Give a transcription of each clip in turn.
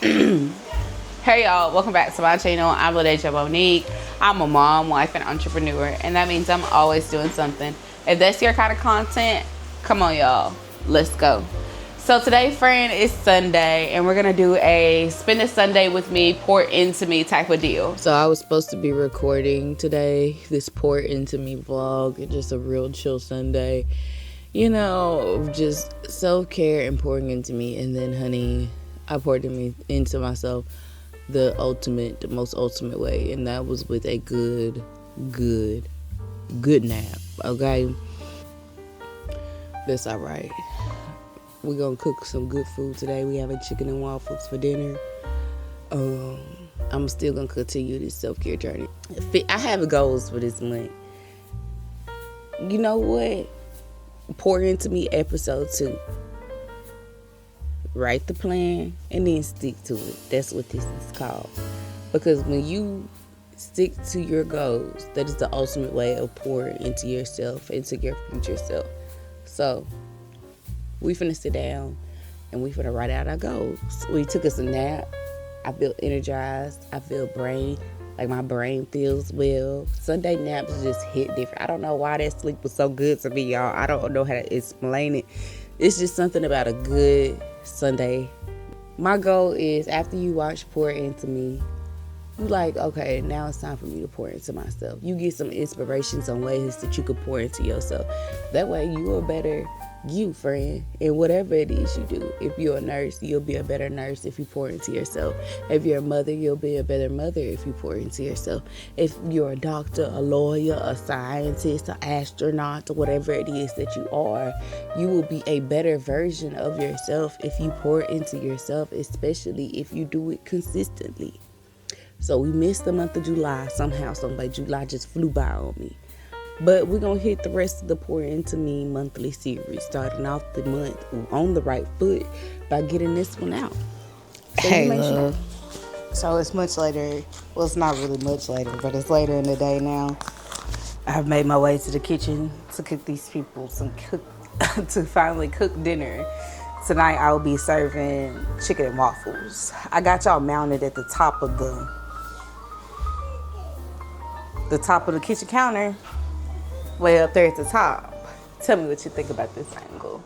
Hey y'all, welcome back to my channel. I'm LaDeja Monique. I'm a mom, wife, and entrepreneur, and that means I'm always doing something. If that's your kind of content, come on y'all, let's go. So today, friend, is Sunday, and we're gonna do a spend a Sunday with me, pour into me type of deal. So I was supposed to be recording today this pour into me vlog, just a real chill Sunday. You know, just self-care and pouring into me, and then honey, I poured into myself the most ultimate way, and that was with a good nap. Okay, that's all right. We're gonna cook some good food today. We having chicken and waffles for dinner. I'm still gonna continue this self-care journey. I have goals for this month. You know what? Pour into me episode 2. Write the plan and then stick to it. That's what this is called. Because when you stick to your goals, that is the ultimate way of pouring into yourself, into your future self. So we finna sit down and we finna write out our goals. We took us a nap. I feel energized. I feel like my brain feels well. Sunday naps just hit different. I don't know why that sleep was so good to me, y'all. I don't know how to explain it. It's just something about a good Sunday. My goal is, after you watch Pour Into Me, you like, okay, now it's time for me to pour into myself. You get some inspirations on ways that you could pour into yourself. That way you're a better you, friend, in whatever it is you do. If you're a nurse, you'll be a better nurse if you pour into yourself. If you're a mother, you'll be a better mother if you pour into yourself. If you're a doctor, a lawyer, a scientist, an astronaut, whatever it is that you are, you will be a better version of yourself if you pour into yourself, especially if you do it consistently. So we missed the month of July. Somehow, somebody, July just flew by on me. But we're going to hit the rest of the Pour Into Me monthly series, starting off the month on the right foot by getting this one out. So hey, love. So it's much later. Well, it's not really much later, but it's later in the day now. I've made my way to the kitchen to cook these people to finally cook dinner. Tonight, I will be serving chicken and waffles. I got y'all mounted at the top of the kitchen counter. Way up there at the top. Tell me what you think about this angle.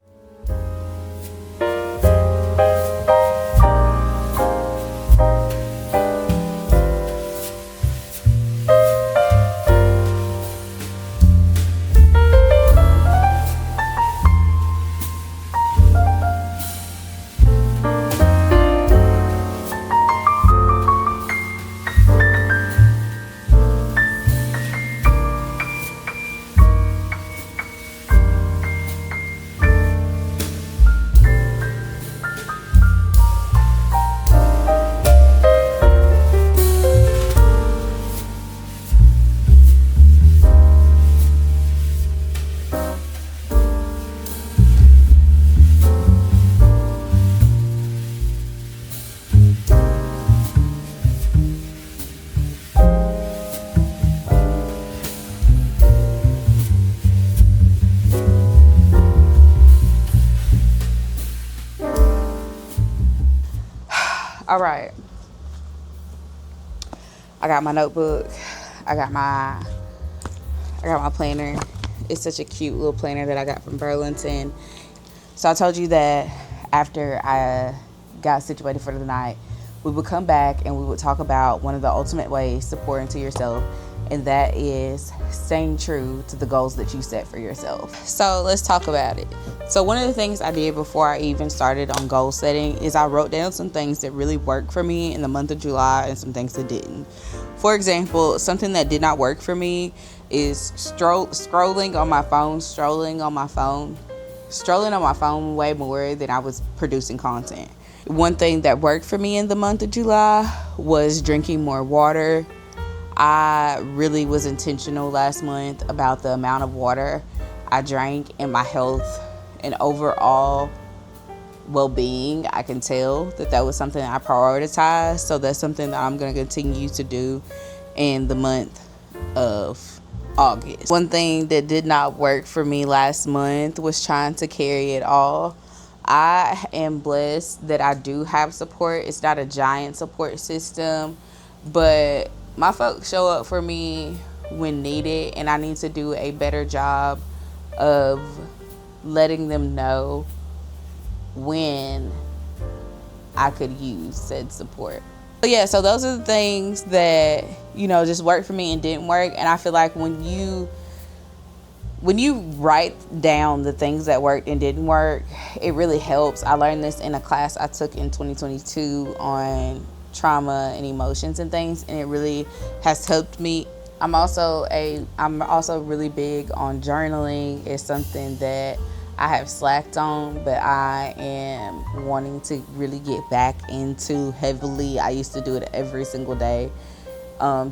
All right. I got my notebook. I got my planner. It's such a cute little planner that I got from Burlington. So I told you that after I got situated for the night, we would come back and we would talk about one of the ultimate ways to pour into yourself, and that is staying true to the goals that you set for yourself. So let's talk about it. So one of the things I did before I even started on goal setting is I wrote down some things that really worked for me in the month of July and some things that didn't. For example, something that did not work for me is strolling on my phone way more than I was producing content. One thing that worked for me in the month of July was drinking more water. I really was intentional last month about the amount of water I drank and my health and overall well-being. I can tell that was something I prioritized. So that's something that I'm going to continue to do in the month of August. One thing that did not work for me last month was trying to carry it all. I am blessed that I do have support. It's not a giant support system, but my folks show up for me when needed, and I need to do a better job of letting them know when I could use said support. So yeah, so those are the things that, just worked for me and didn't work. And I feel like when you write down the things that worked and didn't work, it really helps. I learned this in a class I took in 2022 on trauma and emotions and things, and it really has helped me. I'm also really big on journaling. It's something that I have slacked on, but I am wanting to really get back into heavily. I used to do it every single day.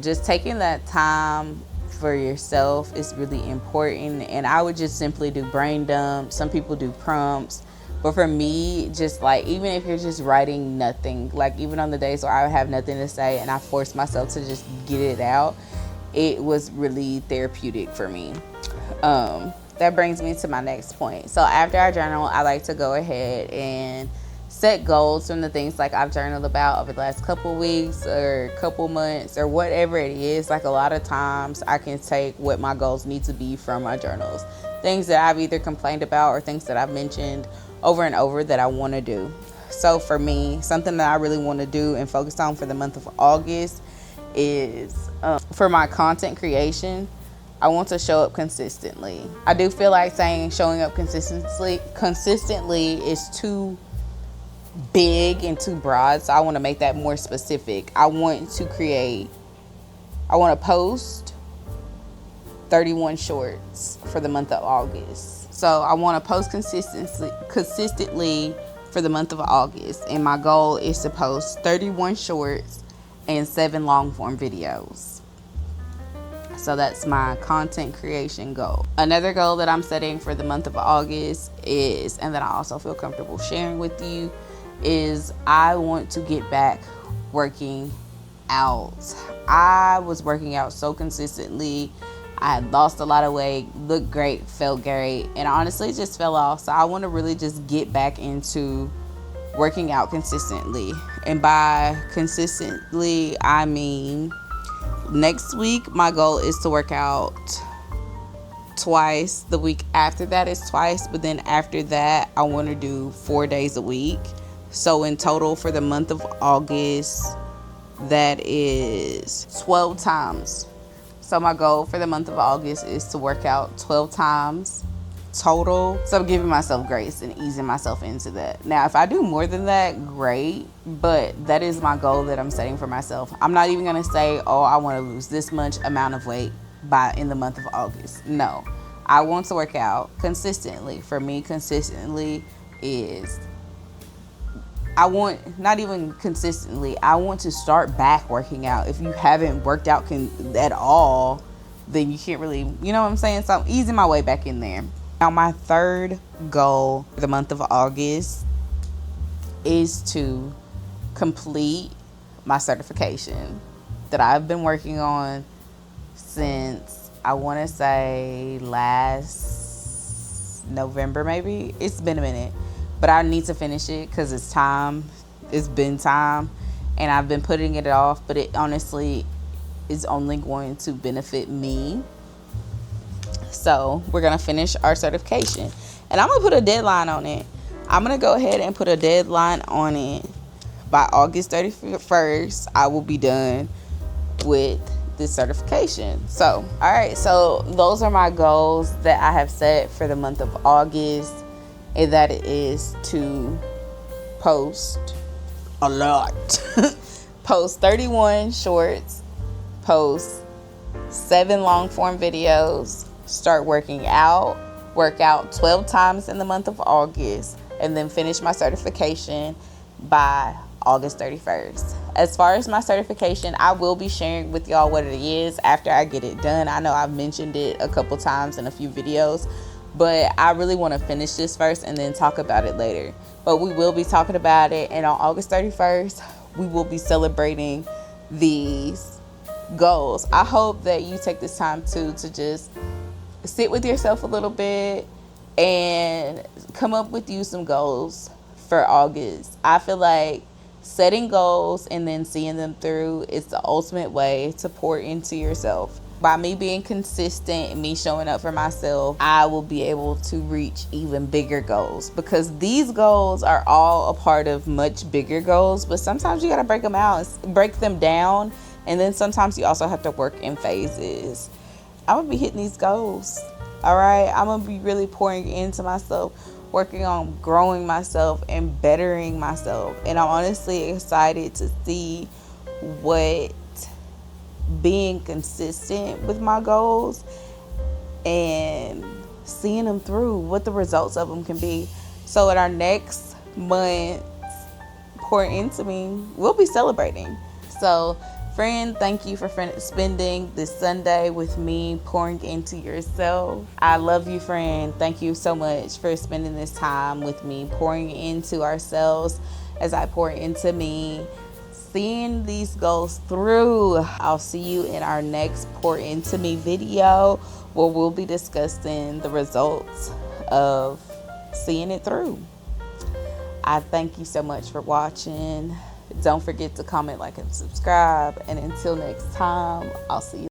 Just taking that time for yourself is really important. And I would just simply do brain dumps. Some people do prompts. But for me, just like, even if you're just writing nothing, like even on the days where I have nothing to say and I force myself to just get it out, it was really therapeutic for me. That brings me to my next point. So after I journal, I like to go ahead and set goals from the things like I've journaled about over the last couple weeks or couple months or whatever it is. Like a lot of times I can take what my goals need to be from my journals. Things that I've either complained about or things that I've mentioned over and over that I want to do. So for me, something that I really want to do and focus on for the month of August is for my content creation. I want to show up consistently. I do feel like saying showing up consistently is too big and too broad, so I want to make that more specific. I want to post 31 shorts for the month of August. So I want to post consistently for the month of August, and my goal is to post 31 shorts and 7 long form videos. So that's my content creation goal. Another goal that I'm setting for the month of August is, and that I also feel comfortable sharing with you, is I want to get back working out. I was working out so consistently. I had lost a lot of weight, looked great, felt great, and honestly just fell off. So I want to really just get back into working out consistently. And by consistently, I mean next week, my goal is to work out twice. The week after that is twice. But then after that, I want to do 4 days a week. So in total for the month of August, that is 12 times. So my goal for the month of August is to work out 12 times total. So I'm giving myself grace and easing myself into that. Now, if I do more than that, great. But that is my goal that I'm setting for myself. I'm not even going to say, oh, I want to lose this much amount of weight in the month of August. No, I want to work out consistently. For me, consistently is, I want to start back working out. If you haven't worked out at all, then you can't really, you know what I'm saying? So I'm easing my way back in there. Now, my third goal for the month of August is to complete my certification that I've been working on since, I want to say, last November maybe. It's been a minute, but I need to finish it because it's time. It's been time, and I've been putting it off, but it honestly is only going to benefit me. So we're going to finish our certification, and I'm going to put a deadline on it. I'm going to go ahead and put a deadline on it. By August 31st, I will be done with this certification. So, all right. So those are my goals that I have set for the month of August, and that is to post a lot. Post 31 shorts, post 7 long form videos, start working out, work out 12 times in the month of August, and then finish my certification by August 31st. As far as my certification, I will be sharing with y'all what it is after I get it done. I know I've mentioned it a couple times in a few videos, but I really want to finish this first and then talk about it later. But we will be talking about it, and on August 31st, we will be celebrating these goals. I hope that you take this time to just sit with yourself a little bit and come up with you some goals for August. I feel like setting goals and then seeing them through is the ultimate way to pour into yourself. By me being consistent and me showing up for myself, I will be able to reach even bigger goals, because these goals are all a part of much bigger goals, but sometimes you got to break them out, break them down, and then sometimes you also have to work in phases. I'm going to be hitting these goals. All right. I'm going to be really pouring into myself, working on growing myself and bettering myself. And I'm honestly excited to see what being consistent with my goals and seeing them through, what the results of them can be. So in our next month, pour into me, we'll be celebrating. So friend, thank you for spending this Sunday with me, pouring into yourself. I love you, friend. Thank you so much for spending this time with me, pouring into ourselves as I pour into me, seeing these goals through. I'll see you in our next Pour Into Me video, where we'll be discussing the results of seeing it through. I thank you so much for watching. Don't forget to comment, like, and subscribe. And until next time, I'll see you.